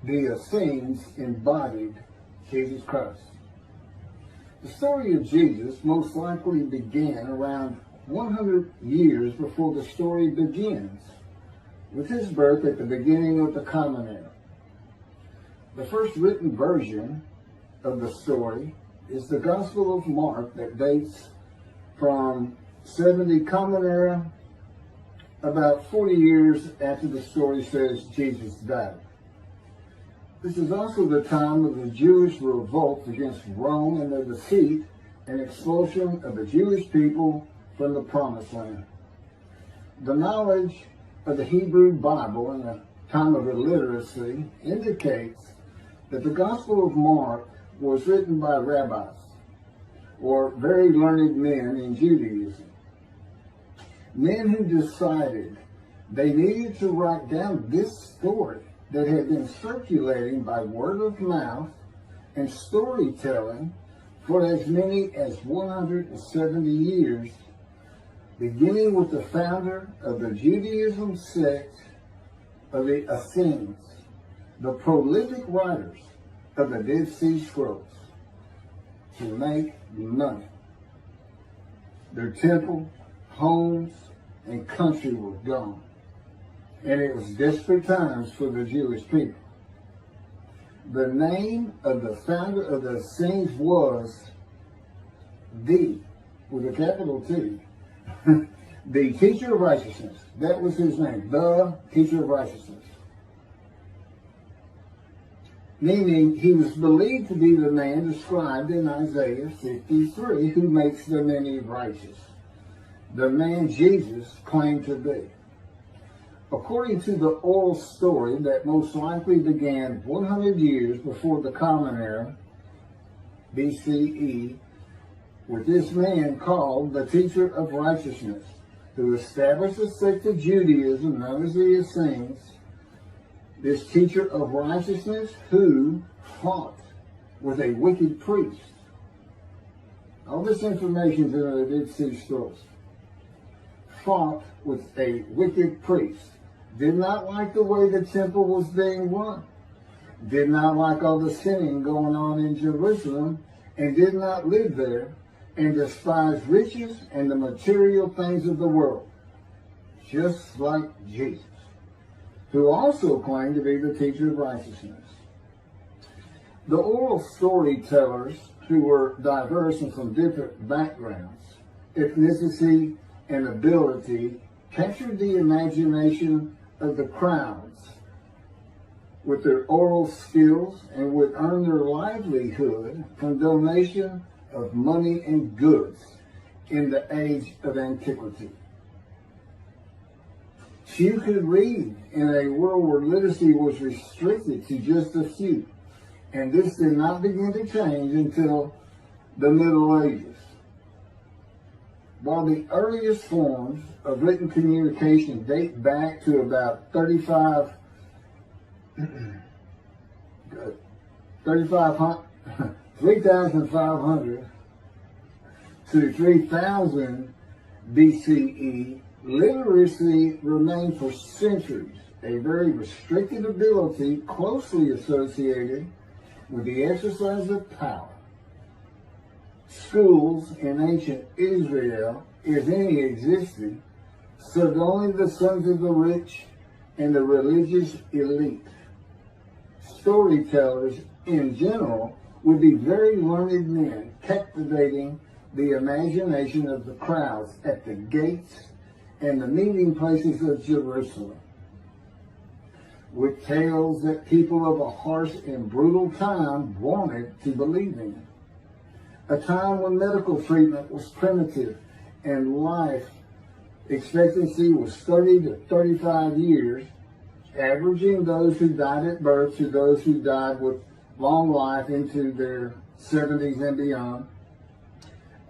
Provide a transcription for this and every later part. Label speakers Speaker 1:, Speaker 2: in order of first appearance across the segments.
Speaker 1: the Essenes embodied Jesus Christ. The story of Jesus most likely began around 100 years before the story begins, with his birth at the beginning of the Common Era. The first written version of the story is the Gospel of Mark that dates from 70 Common Era, about 40 years after the story says Jesus died. This is also the time of the Jewish revolt against Rome and their defeat and expulsion of the Jewish people from the Promised Land. The knowledge of the Hebrew Bible in a time of illiteracy indicates that the Gospel of Mark was written by Rabbis, or very learned men in Judaism. Men who decided they needed to write down this story that had been circulating by word of mouth and storytelling for as many as 170 years, beginning with the founder of the Judaism sect of the Essenes, the prolific writers of the Dead Sea Scrolls, to make money. Their temple, homes, and country were gone, and it was desperate times for the Jewish people. The name of the founder of the Essenes was with a capital T, the teacher of righteousness. That was his name, the teacher of righteousness. Meaning he was believed to be the man described in Isaiah 53 who makes the many righteous, the man Jesus claimed to be. According to the oral story that most likely began 100 years before the Common Era, BCE, with this man called the teacher of righteousness, who established a sect of Judaism known as the Essenes, this teacher of righteousness who fought with a wicked priest. All this information is in the Dead Sea Scrolls. Fought with a wicked priest. Did not like the way the temple was being run. Did not like all the sinning going on in Jerusalem, and did not live there, and despised riches and the material things of the world, just like Jesus, who also claimed to be the teacher of righteousness. The oral storytellers, who were diverse and from different backgrounds, ethnicity, and ability, captured the imagination of the crowds with their oral skills and would earn their livelihood from donation of money and goods in the age of antiquity. Few could read in a world where literacy was restricted to just a few, and this did not begin to change until the Middle Ages. While the earliest forms of written communication date back to about 3,500 to 3000 BCE, literacy remained for centuries a very restricted ability closely associated with the exercise of power. Schools in ancient Israel, if any existed, served only the sons of the rich and the religious elite. Storytellers in general would be very learned men, captivating the imagination of the crowds at the gates and the meeting places of Jerusalem, with tales that people of a harsh and brutal time wanted to believe in. A time when medical treatment was primitive and life expectancy was 30 to 35 years, averaging those who died at birth to those who died with long life into their 70s and beyond.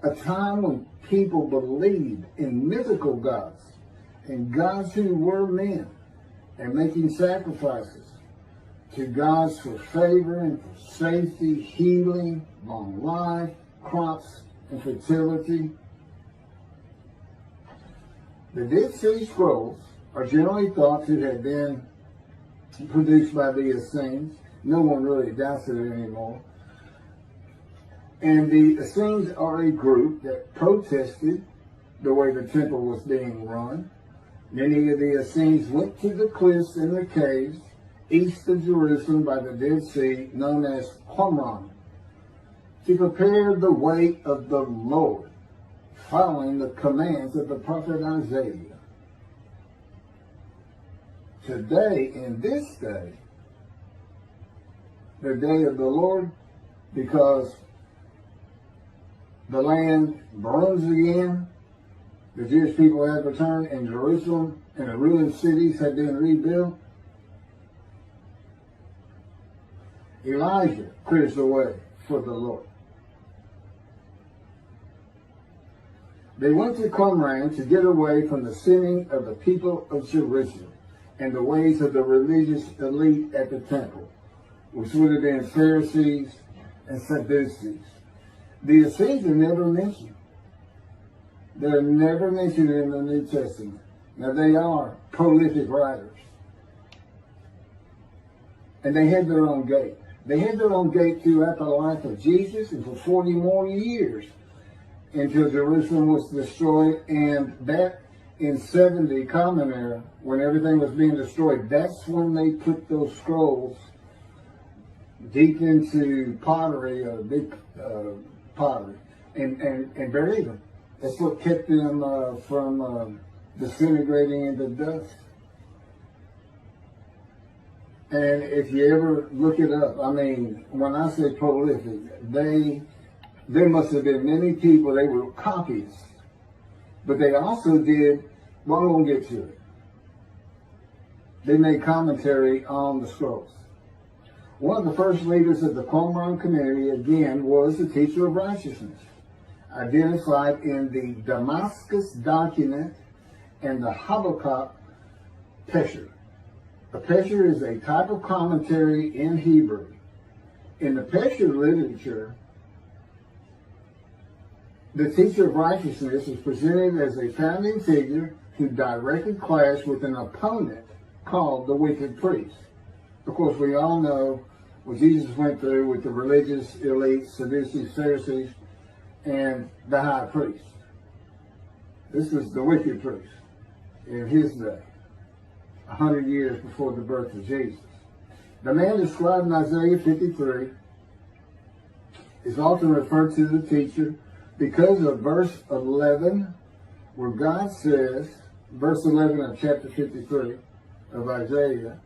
Speaker 1: A time when people believed in mythical gods and gods who were men and making sacrifices to gods for favor and for safety, healing, long life, crops, and fertility. The Dead Sea Scrolls are generally thought to have been produced by the Essenes No one really doubts it anymore. And the Essenes are a group that protested the way the temple was being run. Many of the Essenes went to the cliffs and the caves east of Jerusalem by the Dead Sea, known as Qumran, to prepare the way of the Lord, following the commands of the prophet Isaiah. Today, in this day, the day of the Lord, because the land burns again, the Jewish people had returned, and Jerusalem and the ruined cities had been rebuilt. Elijah clears the way for the Lord. They went to Qumran to get away from the sinning of the people of Jerusalem and the ways of the religious elite at the temple, which would have been Pharisees and Sadducees. The Essenes are never mentioned. They're never mentioned in the New Testament. Now, they are prolific writers. And they had their own gate. They had their own gate throughout the life of Jesus and for 40 more years until Jerusalem was destroyed. And that in 70 Common Era, when everything was being destroyed, that's when they put those scrolls deep into pottery, big pottery, and buried them. That's what kept them from disintegrating into dust. And if you ever look it up, I mean, when I say prolific, there must have been many people, they were copyists. But they also did, well, I won't get to it. They made commentary on the scrolls. One of the first leaders of the Qumran community, again, was the teacher of righteousness, identified in the Damascus document and the Habakkuk Pesher. A Pesher is a type of commentary in Hebrew. In the Pesher literature, the teacher of righteousness is presented as a founding figure who directly clashed with an opponent called the wicked priest. Of course, we all know what Jesus went through with the religious elite, Sadducees, Pharisees, and the high priest. This was the wicked priest in his day, 100 years before the birth of Jesus. The man described in Isaiah 53 is often referred to the teacher because of verse 11, where God says, verse 11 of chapter 53 of Isaiah,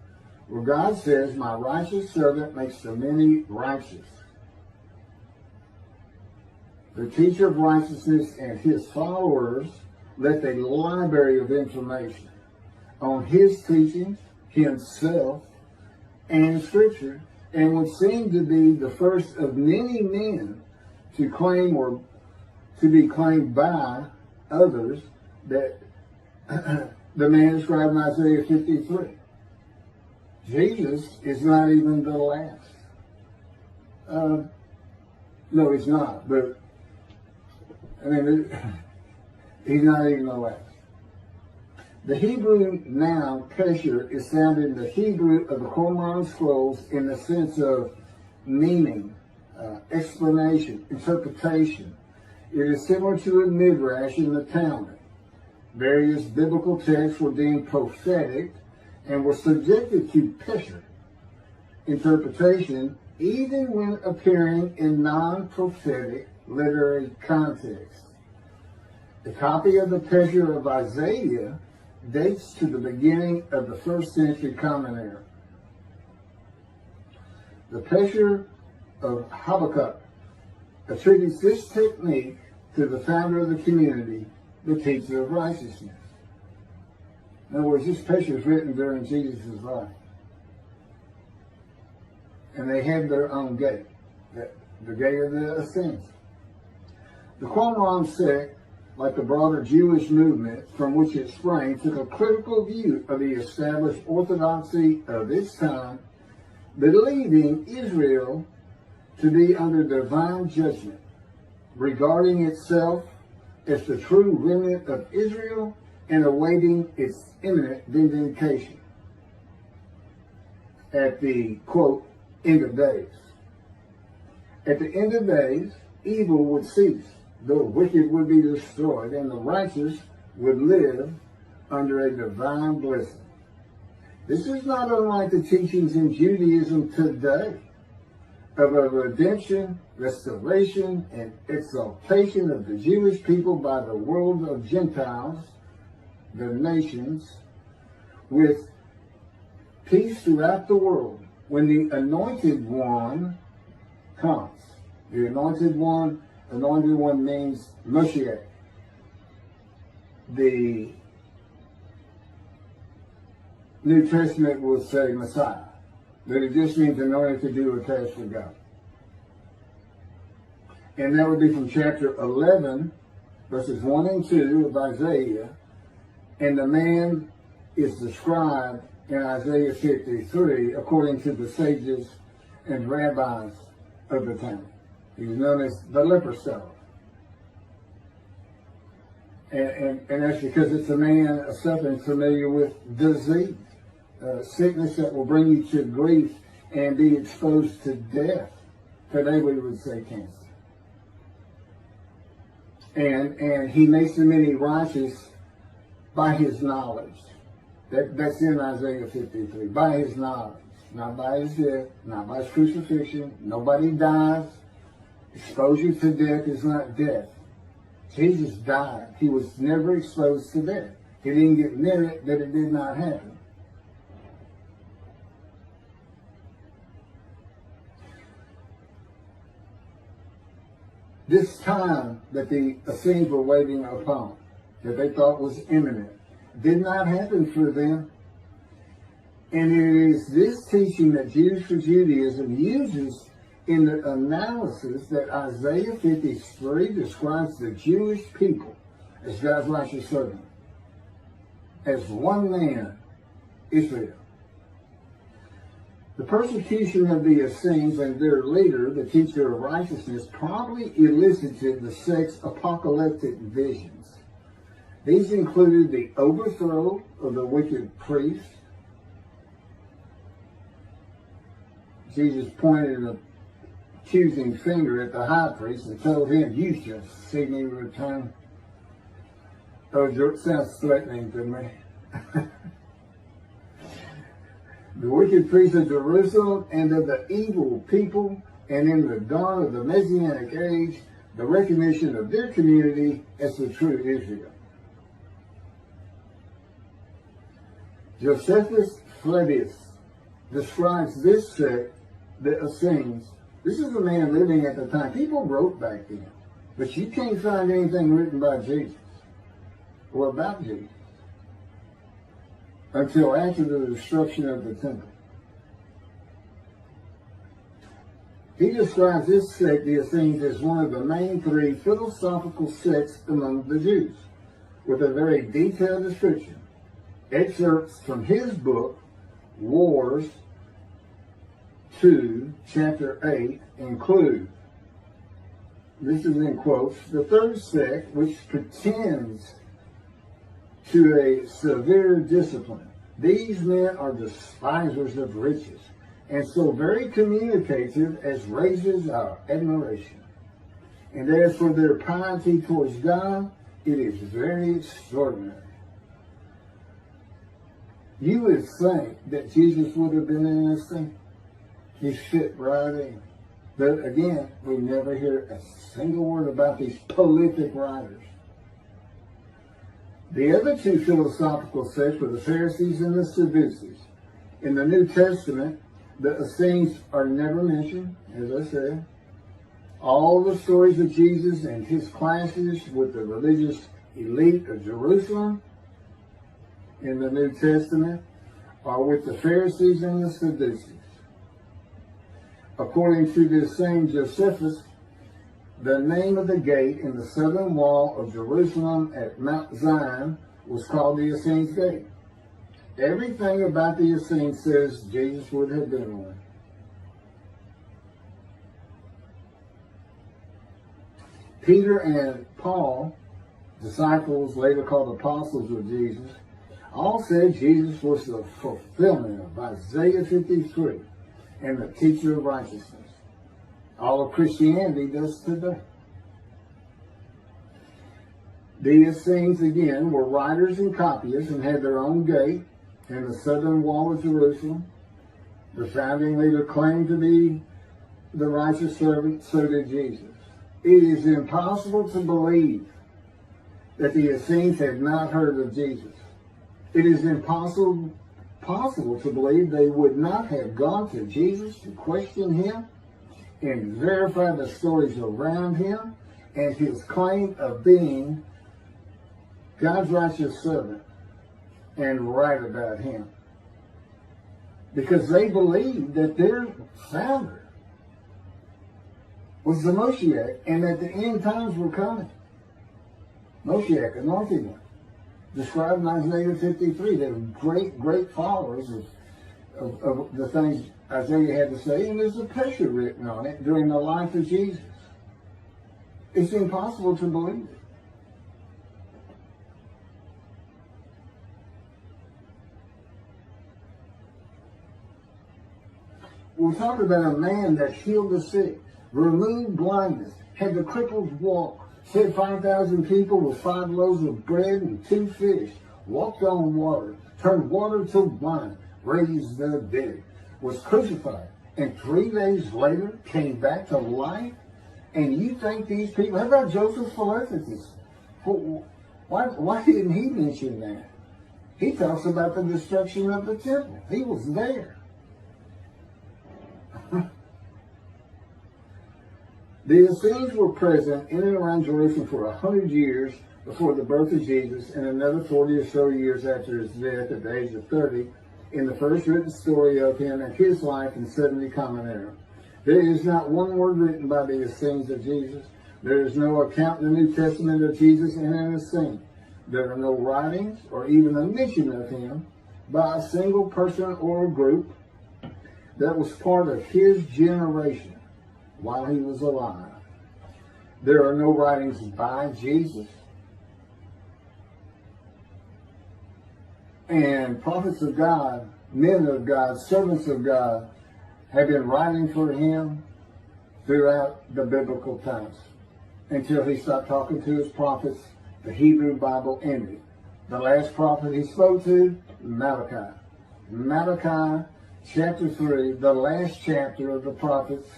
Speaker 1: where God says, "My righteous servant makes the many righteous." The teacher of righteousness and his followers left a library of information on his teachings, himself, and Scripture, and would seem to be the first of many men to claim or to be claimed by others that the man described in Isaiah 53. Jesus is not even the last. No, he's not, but I mean, he's not even the last. The Hebrew noun pesher is found in the Hebrew of the Qumran scrolls in the sense of meaning, explanation, interpretation. It is similar to a midrash in the Talmud. Various biblical texts were deemed prophetic and were subjected to pesher interpretation even when appearing in non-prophetic literary context. The copy of the pesher of Isaiah dates to the beginning of the 1st century Common Era. The pesher of Habakkuk attributes this technique to the founder of the community, the teacher of righteousness. In other words, this pesher is written during Jesus' life. And they had their own gate, the gate of the Essenes. The Qumran sect, like the broader Jewish movement from which it sprang, took a critical view of the established orthodoxy of its time, believing Israel to be under divine judgment, regarding itself as the true remnant of Israel and awaiting its imminent vindication. At the, quote, end of days. At the end of days, evil would cease, the wicked would be destroyed, and the righteous would live under a divine blessing. This is not unlike the teachings in Judaism today of a redemption, restoration, and exaltation of the Jewish people by the world of Gentiles, the nations, with peace throughout the world when the Anointed One comes. The Anointed One means Moshiach. The New Testament will say Messiah, but it just means anointed to do a task for God. And that would be from chapter 11, verses 1 and 2 of Isaiah. And the man is described in Isaiah 53 according to the sages and rabbis of the time. He's known as the leper stone. And that's because it's a man suffering familiar with disease, sickness that will bring you to grief and be exposed to death. Today we would say cancer. And he makes the many righteous by his knowledge. That's in Isaiah 53. By his knowledge. Not by his death, not by his crucifixion. Nobody dies. Exposure to death is not death. Jesus died. He was never exposed to death. He didn't get near it, that it did not happen. This time that the Essenes were waiting upon, that they thought was imminent, did not happen for them. And it is this teaching that Jews for Judaism uses in the analysis that Isaiah 53 describes the Jewish people as God's righteous servant, as one man, Israel. The persecution of the Essenes and their leader, the teacher of righteousness, probably elicited the sect's apocalyptic visions. These included the overthrow of the wicked priest. Jesus pointed an accusing finger at the high priest and told him, "You shall see me return." Oh, it sounds threatening to me. The wicked priests of Jerusalem and of the evil people, and in the dawn of the Messianic age, the recognition of their community as the true Israel. Josephus Flavius describes this sect, the Essenes. This is a man living at the time. People wrote back then, but you can't find anything written by Jesus or about Jesus until after the destruction of the temple. He describes this sect, the Essenes, as one of the main three philosophical sects among the Jews, with a very detailed description. Excerpts from his book, Wars 2, chapter 8, include, this is in quotes, the third sect, which pretends to a severe discipline. These men are despisers of riches, and so very communicative as raises our admiration. And as for their piety towards God, it is very extraordinary. You would think that Jesus would have been in this thing. He fit right in. But again, we never hear a single word about these prolific writers. The other two philosophical sects were the Pharisees and the Sadducees. In the New Testament, the Essenes are never mentioned, as I said. All the stories of Jesus and his clashes with the religious elite of Jerusalem in the New Testament are with the Pharisees and the Sadducees. According to this same Josephus, the name of the gate in the southern wall of Jerusalem at Mount Zion was called the Essenes Gate. Everything about the Essenes says Jesus would have been one. Peter and Paul, disciples later called apostles of Jesus, all said Jesus was the fulfillment of Isaiah 53. and the teacher of righteousness. All of Christianity does today. The Essenes, again, were writers and copyists and had their own gate in the southern wall of Jerusalem. The founding leader claimed to be the righteous servant, so did Jesus. It is impossible to believe that the Essenes had not heard of Jesus. It is impossible to believe they would not have gone to Jesus to question him and verify the stories around him and his claim of being God's righteous servant and right about him. Because they believed that their founder was the Moshiach and that the end times were coming. Moshiach, anointed one, described in Isaiah 53. They were great followers of the things Isaiah had to say, and there's a picture written on it during the life of Jesus. It's impossible to believe it. We're talking about a man that healed the sick, removed blindness, had the cripples walk, fed 5,000 people with 5 loaves of bread and 2 fish, walked on water, turned water to wine, raised the dead, was crucified, and 3 days later came back to life. And you think these people, how about Joseph Philadelphus? Why didn't he mention that? He talks about the destruction of the temple. He was there. The Essenes were present in and around Jerusalem for 100 years before the birth of Jesus and another 40 or so years after his death at the age of 30 in the first written story of him and his life in 70 Common Era. There is not one word written by the Essenes of Jesus. There is no account in the New Testament of Jesus in an Essene. There are no writings or even a mention of him by a single person or a group that was part of his generation while he was alive. There are no writings by Jesus. And prophets of God, men of God, servants of God have been writing for him throughout the biblical times until he stopped talking to his prophets. The Hebrew Bible ended. The last prophet he spoke to, Malachi. Malachi chapter 3, the last chapter of the prophets,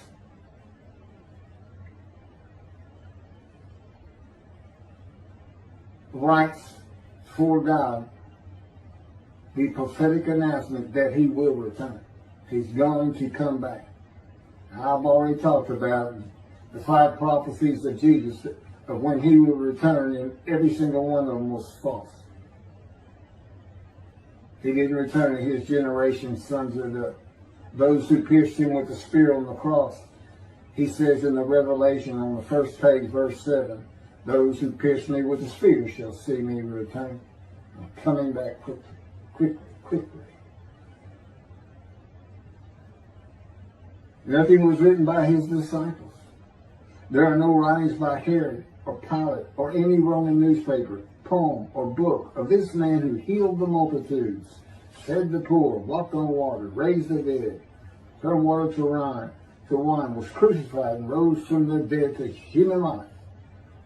Speaker 1: writes for God the prophetic announcement that he will return. He's going to come back. I've already talked about the 5 prophecies of Jesus of when he will return, and every single one of them was false. He didn't return to his generation, sons of those who pierced him with the spear on the cross. He says in the Revelation on the first page, verse 7, those who pierced me with the spear shall see me return. I'm coming back quickly. Nothing was written by his disciples. There are no writings by Herod or Pilate or any Roman newspaper, poem, or book of this man who healed the multitudes, fed the poor, walked on water, raised the dead, turned water to wine, was crucified and rose from the dead to human life,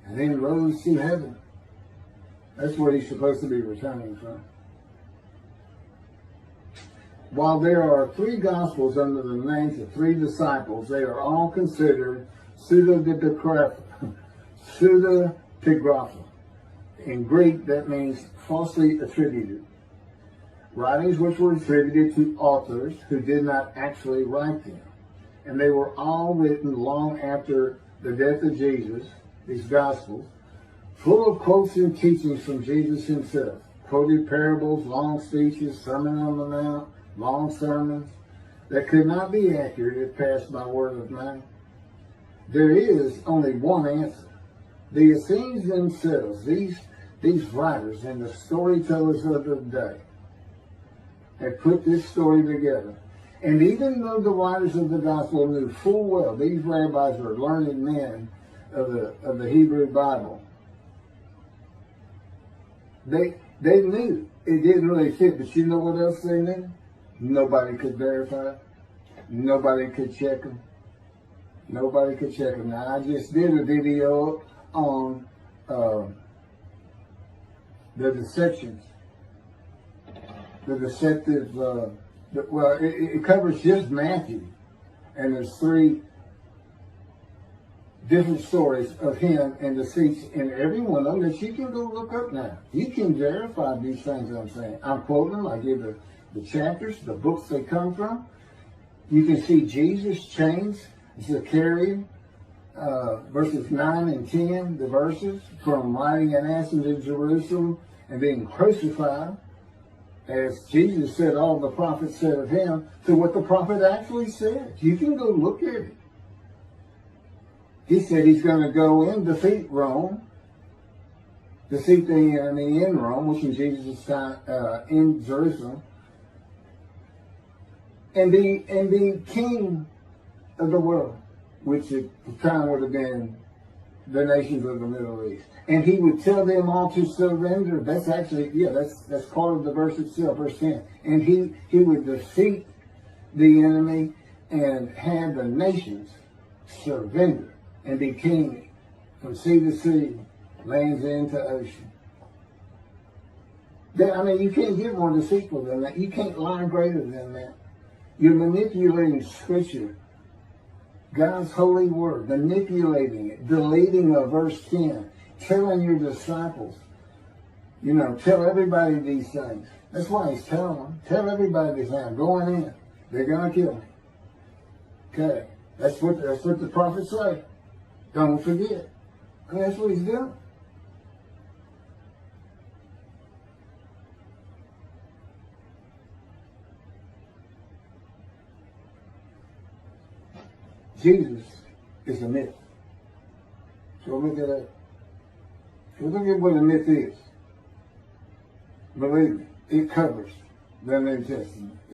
Speaker 1: and then rose to heaven. That's where he's supposed to be returning from. While there are 3 Gospels under the names of 3 disciples, they are all considered pseudepigrapha. In Greek, that means falsely attributed. Writings which were attributed to authors who did not actually write them. And they were all written long after the death of Jesus, these Gospels, full of quotes and teachings from Jesus himself. Quoted parables, long speeches, Sermon on the Mount, long sermons that could not be accurate if passed by word of mouth. There is only one answer. The Essenes themselves, these writers and the storytellers of the day, have put this story together. And even though the writers of the gospel knew full well these rabbis were learned men of the Hebrew Bible, they knew it didn't really fit. But you know what else they knew? Nobody could verify it. Nobody could check them. Nobody could check them. Now, I just did a video on the deceptions, the deceptive, it covers just Matthew. And there's 3 different stories of him and deceits in every one of them that you can go look up now. You can verify these things that I'm saying. I'm quoting them. I give the chapters, the books they come from. You can see Jesus chains, Zechariah, verses 9 and 10, the verses, from riding an ass into Jerusalem and being crucified, as Jesus said all the prophets said of him, to what the prophet actually said. You can go look at it. He said he's going to go and defeat Rome, defeat the enemy in Rome, which in Jesus' time in Jerusalem, and be king of the world, which at the time would have been the nations of the Middle East. And he would tell them all to surrender. That's actually, that's part of the verse itself, verse 10. And he would defeat the enemy and have the nations surrender and be king from sea to sea, lands into ocean. I mean, you can't get more deceitful than that. You can't lie greater than that. You're manipulating Scripture, God's holy word, manipulating it, deleting a verse 10, telling your disciples, tell everybody these things. That's why he's telling them. Tell everybody these things. I'm going in. They're going to kill me. Okay. That's what the prophets say. Don't forget. And that's what he's doing. Jesus is a myth. So look at that. So look at what a myth is. Believe me, it covers the New Testament.